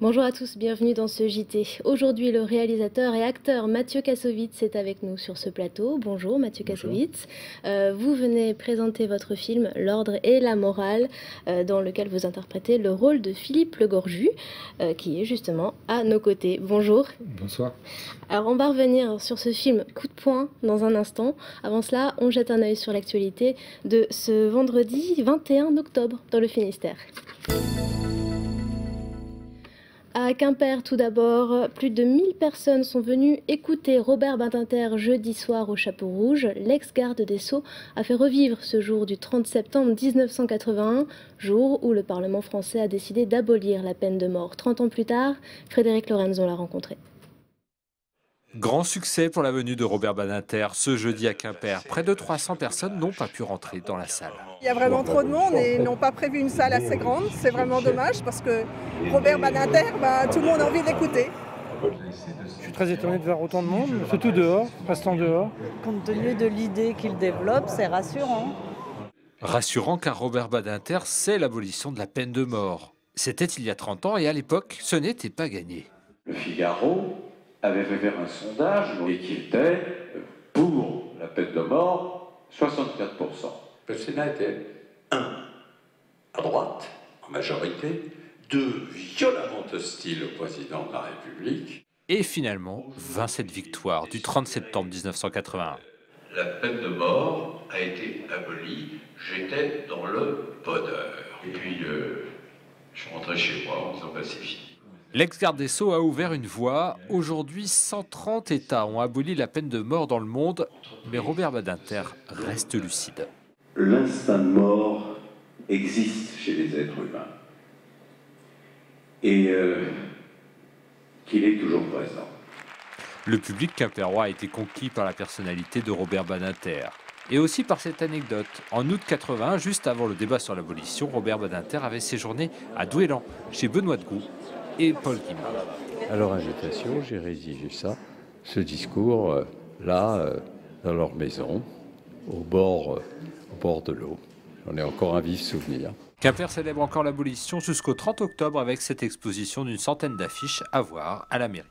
Bonjour à tous, bienvenue dans ce JT. Aujourd'hui, le réalisateur et acteur Mathieu Kassovitz est avec nous sur ce plateau. Bonjour Mathieu Kassovitz. Vous venez présenter votre film L'ordre et la morale, dans lequel vous interprétez le rôle de Philippe Le Gorju, qui est justement à nos côtés. Bonjour. Bonsoir. Alors on va revenir sur ce film Coup de poing dans un instant. Avant cela, on jette un œil sur l'actualité de ce vendredi 21 octobre dans le Finistère. À Quimper, tout d'abord, plus de 1000 personnes sont venues écouter Robert Badinter jeudi soir au Chapeau Rouge. L'ex-garde des Sceaux a fait revivre ce jour du 30 septembre 1981, jour où le Parlement français a décidé d'abolir la peine de mort. 30 ans plus tard, Frédéric Lorenzo l'a rencontré. Grand succès pour la venue de Robert Badinter ce jeudi à Quimper. Près de 300 personnes n'ont pas pu rentrer dans la salle. Il y a vraiment trop de monde et ils n'ont pas prévu une salle assez grande. C'est vraiment dommage parce que Robert Badinter, tout le monde a envie d'écouter. Je suis très étonné de voir autant de monde, surtout dehors, restant dehors. Compte tenu de l'idée qu'il développe, c'est rassurant. Rassurant car Robert Badinter, c'est l'abolition de la peine de mort. C'était il y a 30 ans et à l'époque, ce n'était pas gagné. Le Figaro avait fait faire un sondage et qui était pour la peine de mort 64%. Le Sénat était 1. à droite, en majorité, 2. violemment hostile au président de la République. Et finalement, 27 victoires du 30 septembre 1981. La peine de mort a été abolie, j'étais dans le bonheur. Et puis, je suis rentré chez moi en disant pacifique. L'ex-garde des Sceaux a ouvert une voie. Aujourd'hui, 130 États ont aboli la peine de mort dans le monde, mais Robert Badinter reste lucide. L'instinct de mort existe chez les êtres humains et qu'il est toujours présent. Le public quimpérois a été conquis par la personnalité de Robert Badinter. Et aussi par cette anecdote. En août 80, juste avant le débat sur l'abolition, Robert Badinter avait séjourné à Douélan, chez Benoît de Goux et Paul Guimard. À leur invitation, j'ai rédigé ça, ce discours là, dans leur maison, au bord de l'eau. J'en ai encore un vif souvenir. Quimper célèbre encore l'abolition jusqu'au 30 octobre avec cette exposition d'une centaine d'affiches à voir à la mairie.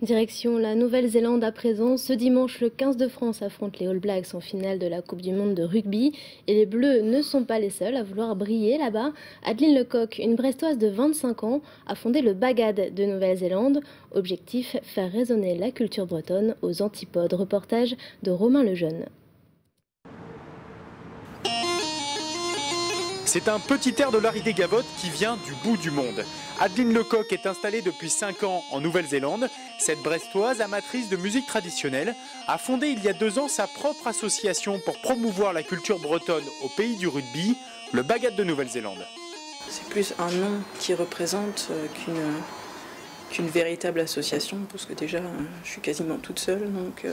Direction la Nouvelle-Zélande à présent. Ce dimanche, le 15 de France affronte les All Blacks en finale de la Coupe du Monde de rugby. Et les Bleus ne sont pas les seuls à vouloir briller là-bas. Adeline Lecoq, une Brestoise de 25 ans, a fondé le Bagad de Nouvelle-Zélande. Objectif, faire résonner la culture bretonne aux antipodes. Reportage de Romain Lejeune. C'est un petit air de Larry des Gavottes qui vient du bout du monde. Adeline Lecoq est installée depuis 5 ans en Nouvelle-Zélande. Cette Brestoise, amatrice de musique traditionnelle, a fondé il y a 2 ans sa propre association pour promouvoir la culture bretonne au pays du rugby, le Bagad de Nouvelle-Zélande. C'est plus un nom qui représente qu'une véritable association, parce que déjà je suis quasiment toute seule, donc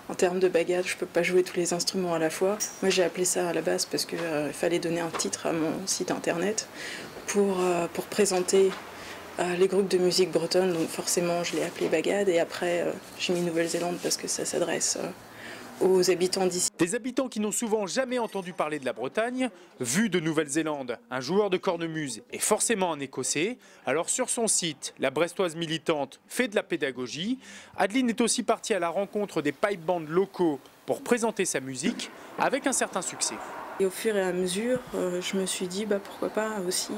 en termes de bagad, je ne peux pas jouer tous les instruments à la fois. Moi j'ai appelé ça à la base parce qu'il fallait donner un titre à mon site internet pour présenter les groupes de musique bretonne, donc forcément je l'ai appelé Bagad et après j'ai mis Nouvelle-Zélande parce que ça s'adresse aux habitants d'ici. Des habitants qui n'ont souvent jamais entendu parler de la Bretagne, vu de Nouvelle-Zélande, un joueur de cornemuse est forcément un Écossais. Alors sur son site, la Brestoise militante fait de la pédagogie. Adeline est aussi partie à la rencontre des pipe bands locaux pour présenter sa musique avec un certain succès. Et au fur et à mesure, je me suis dit pourquoi pas aussi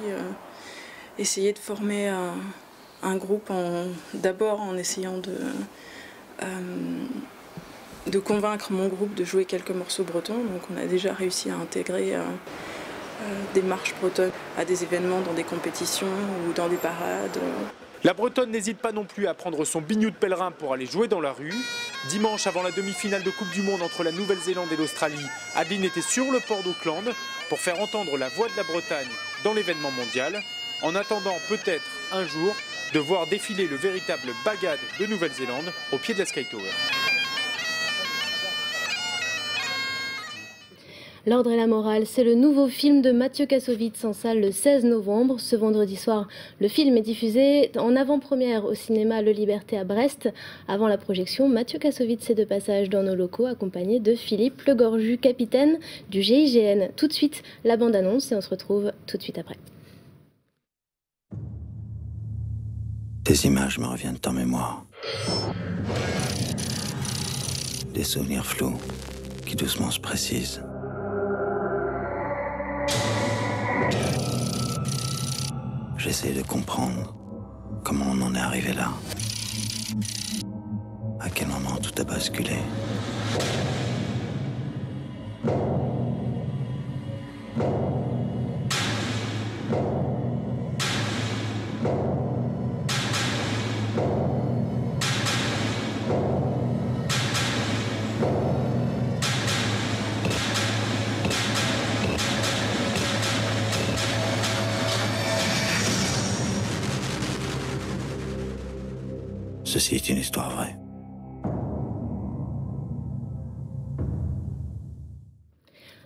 essayer de former un groupe d'abord en essayant de convaincre mon groupe de jouer quelques morceaux bretons. Donc on a déjà réussi à intégrer des marches bretonnes à des événements dans des compétitions ou dans des parades. La Bretonne n'hésite pas non plus à prendre son biniou de pèlerin pour aller jouer dans la rue. Dimanche, avant la demi-finale de Coupe du Monde entre la Nouvelle-Zélande et l'Australie, Adeline était sur le port d'Auckland pour faire entendre la voix de la Bretagne dans l'événement mondial, en attendant peut-être un jour de voir défiler le véritable Bagad de Nouvelle-Zélande au pied de la Sky Tower. L'ordre et la morale, c'est le nouveau film de Mathieu Kassovitz en salle le 16 novembre. Ce vendredi soir, le film est diffusé en avant-première au cinéma Le Liberté à Brest. Avant la projection, Mathieu Kassovitz est de passage dans nos locaux accompagné de Philippe Legorju, capitaine du GIGN. Tout de suite, la bande-annonce et on se retrouve tout de suite après. Des images me reviennent en mémoire. Des souvenirs flous qui doucement se précisent. J'essaie de comprendre comment on en est arrivé là. À quel moment tout a basculé. Ceci est une histoire vraie.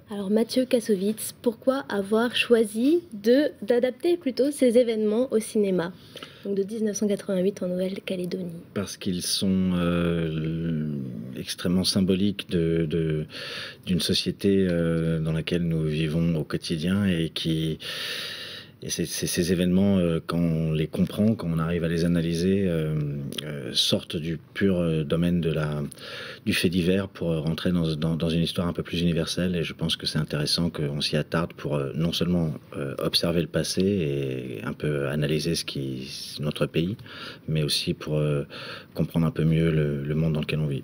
Alors Mathieu Kassovitz, pourquoi avoir choisi d'adapter plutôt ces événements au cinéma, donc de 1988 en Nouvelle-Calédonie? Parce qu'ils sont extrêmement symboliques d'une société dans laquelle nous vivons au quotidien et ces événements, quand on les comprend, quand on arrive à les analyser, sortent du pur domaine du fait divers pour rentrer dans une histoire un peu plus universelle. Et je pense que c'est intéressant qu'on s'y attarde pour non seulement observer le passé et un peu analyser notre pays, mais aussi pour comprendre un peu mieux le monde dans lequel on vit.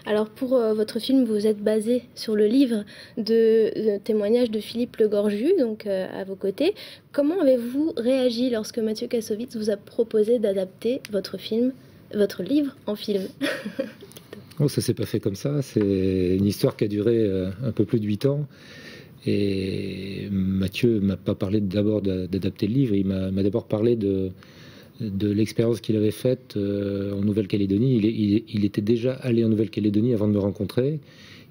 Alors pour votre film, vous êtes basé sur le livre de témoignages de Philippe Legorju, donc à vos côtés. Comment avez-vous réagi lorsque Mathieu Kassovitz vous a proposé d'adapter votre livre en film? Oh, ça s'est pas fait comme ça. C'est une histoire qui a duré un peu plus de 8 ans. Et Mathieu m'a pas parlé d'abord d'adapter le livre. Il m'a d'abord parlé de l'expérience qu'il avait faite en Nouvelle-Calédonie. Il était déjà allé en Nouvelle-Calédonie avant de me rencontrer.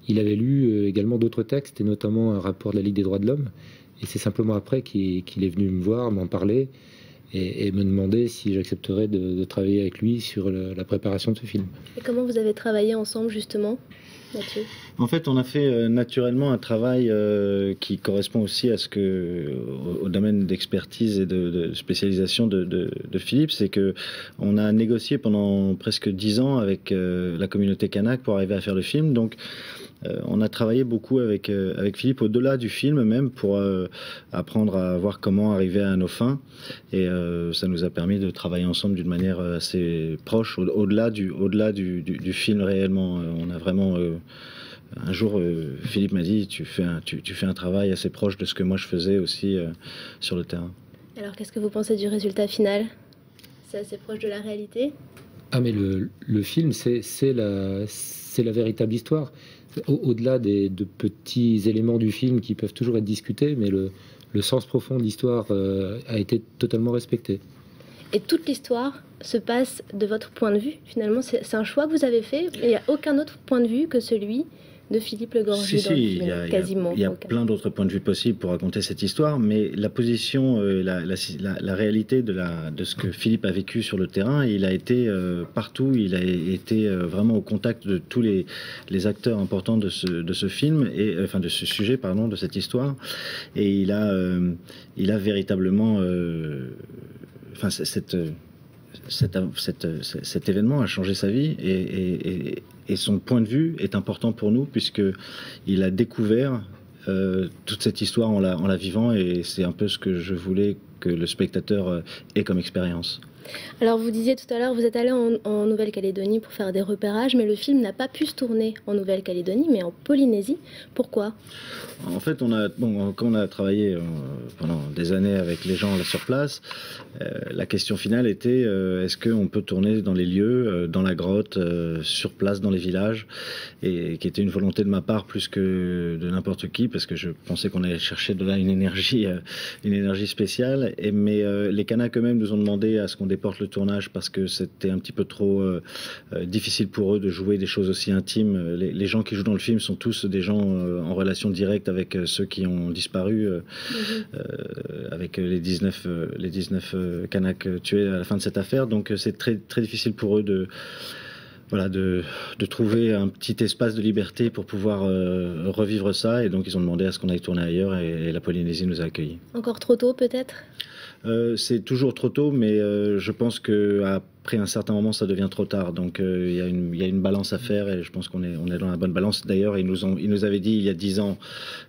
Il avait lu également d'autres textes, et notamment un rapport de la Ligue des droits de l'homme. Et c'est simplement après qu'il est venu me voir, m'en parler, et me demander si j'accepterais de travailler avec lui sur la préparation de ce film. Et comment vous avez travaillé ensemble, justement, Mathieu? En fait, on a fait naturellement un travail qui correspond aussi au domaine d'expertise et de spécialisation de Philippe. C'est que on a négocié pendant presque 10 ans avec la communauté kanak pour arriver à faire le film. Donc, on a travaillé beaucoup avec Philippe au-delà du film même pour apprendre à voir comment arriver à nos fins. Et ça nous a permis de travailler ensemble d'une manière assez proche, au-delà du film réellement. On a vraiment... un jour, Philippe m'a dit tu fais un travail assez proche de ce que moi je faisais aussi sur le terrain. Alors qu'est-ce que vous pensez du résultat final? C'est assez proche de la réalité? Ah mais le film, c'est la véritable histoire. Au-delà de petits éléments du film qui peuvent toujours être discutés, mais le sens profond de l'histoire a été totalement respecté. Et toute l'histoire se passe de votre point de vue, finalement. C'est un choix que vous avez fait, mais il n'y a aucun autre point de vue que celui de Philippe Legorju dans le film, quasiment. Il y a plein d'autres points de vue possibles pour raconter cette histoire, mais la position, la réalité de ce que Philippe a vécu sur le terrain, il a été partout, il a été vraiment au contact de tous les acteurs importants de ce film, enfin de ce sujet, pardon, de cette histoire, et il a véritablement... Enfin, cet événement a changé sa vie et son point de vue est important pour nous puisqu'il a découvert toute cette histoire en la vivant et c'est un peu ce que je voulais que le spectateur ait comme expérience. Alors vous disiez tout à l'heure, vous êtes allé en Nouvelle-Calédonie pour faire des repérages, mais le film n'a pas pu se tourner en Nouvelle-Calédonie, mais en Polynésie. Pourquoi? En fait, quand on a travaillé pendant des années avec les gens là sur place, la question finale était est-ce qu'on peut tourner dans les lieux, dans la grotte, sur place, dans les villages, et qui était une volonté de ma part plus que de n'importe qui, parce que je pensais qu'on allait chercher de là une énergie spéciale. Mais les Kanaks eux-mêmes nous ont demandé à ce qu'on déportent le tournage parce que c'était un petit peu trop difficile pour eux de jouer des choses aussi intimes. Les gens qui jouent dans le film sont tous des gens en relation directe avec ceux qui ont disparu, avec les 19 Kanaks tués à la fin de cette affaire. Donc c'est très, très difficile pour eux de trouver un petit espace de liberté pour pouvoir revivre ça. Et donc ils ont demandé à ce qu'on aille tourner ailleurs et la Polynésie nous a accueillis. Encore trop tôt peut-être ? C'est toujours trop tôt, mais je pense qu'après un certain moment, ça devient trop tard. Donc il y a une balance à faire et je pense qu'on est dans la bonne balance. D'ailleurs, ils nous avaient dit il y a 10 ans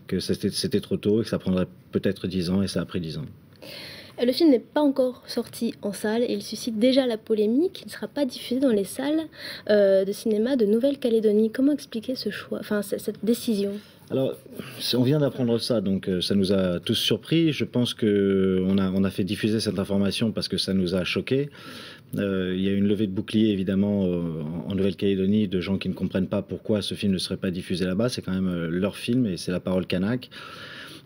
que c'était trop tôt et que ça prendrait peut-être 10 ans et ça a pris 10 ans. Le film n'est pas encore sorti en salle et il suscite déjà la polémique. Il ne sera pas diffusé dans les salles de cinéma de Nouvelle-Calédonie. Comment expliquer ce choix, enfin cette décision ? Alors, on vient d'apprendre ça, donc ça nous a tous surpris. Je pense qu'on a fait diffuser cette information parce que ça nous a choqués. Il y a une levée de bouclier, évidemment, en Nouvelle-Calédonie, de gens qui ne comprennent pas pourquoi ce film ne serait pas diffusé là-bas. C'est quand même leur film et c'est la parole kanak.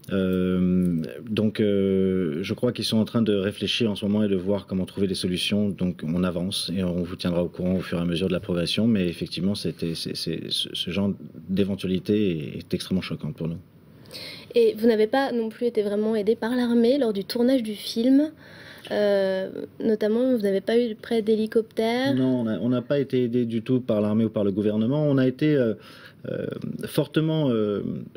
Donc je crois qu'ils sont en train de réfléchir en ce moment et de voir comment trouver des solutions. Donc on avance et on vous tiendra au courant au fur et à mesure de l'approbation. Mais effectivement, ce genre d'éventualité est extrêmement choquant pour nous. Et vous n'avez pas non plus été vraiment aidé par l'armée lors du tournage du film, notamment vous n'avez pas eu de prêt d'hélicoptère? Non, on n'a pas été aidé du tout par l'armée ou par le gouvernement. On a été fortement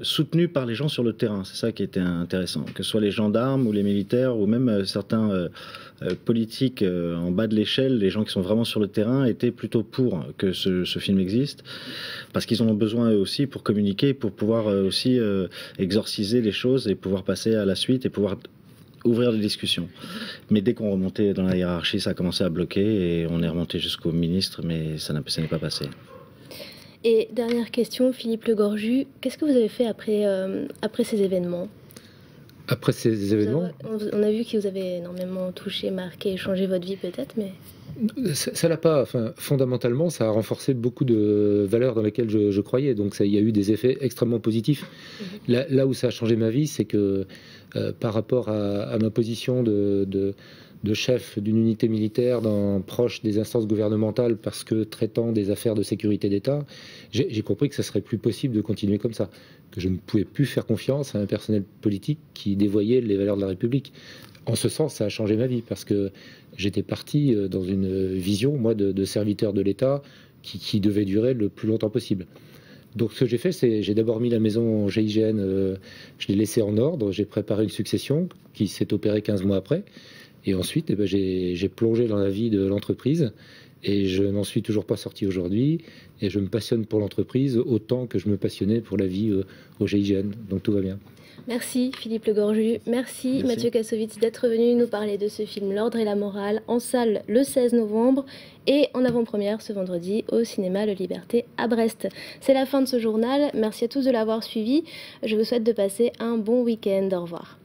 soutenu par les gens sur le terrain. C'est ça qui était intéressant. Que ce soit les gendarmes ou les militaires ou même certains politiques en bas de l'échelle, les gens qui sont vraiment sur le terrain étaient plutôt pour que ce film existe. Parce qu'ils en ont besoin eux aussi pour communiquer, pour pouvoir aussi exorciser les choses et pouvoir passer à la suite et pouvoir ouvrir des discussions. Mais dès qu'on remontait dans la hiérarchie, ça a commencé à bloquer et on est remonté jusqu'au ministre, mais ça n'est pas passé. Et dernière question, Philippe Legorju, qu'est-ce que vous avez fait après ces événements? Après ces événements, on a vu que vous avez énormément touché, marqué, changé votre vie peut-être, mais... Ça l'a pas, enfin, fondamentalement, ça a renforcé beaucoup de valeurs dans lesquelles je croyais. Donc il y a eu des effets extrêmement positifs. Là où ça a changé ma vie, c'est que par rapport à ma position de chef d'une unité militaire proche des instances gouvernementales, parce que traitant des affaires de sécurité d'État, j'ai compris que ça serait plus possible de continuer comme ça, que je ne pouvais plus faire confiance à un personnel politique qui dévoyait les valeurs de la République. En ce sens, ça a changé ma vie, parce que j'étais parti dans une vision, moi, de serviteur de l'État qui devait durer le plus longtemps possible. Donc ce que j'ai fait, c'est j'ai d'abord mis la maison GIGN, je l'ai laissée en ordre, j'ai préparé une succession qui s'est opérée 15 mois après, et ensuite j'ai plongé dans la vie de l'entreprise, et je n'en suis toujours pas sorti aujourd'hui, et je me passionne pour l'entreprise autant que je me passionnais pour la vie au GIGN, donc tout va bien. Merci Philippe Legorju, merci Mathieu Kassovitz d'être venu nous parler de ce film L'Ordre et la Morale, en salle le 16 novembre et en avant-première ce vendredi au cinéma Le Liberté à Brest. C'est la fin de ce journal, merci à tous de l'avoir suivi, je vous souhaite de passer un bon week-end, au revoir.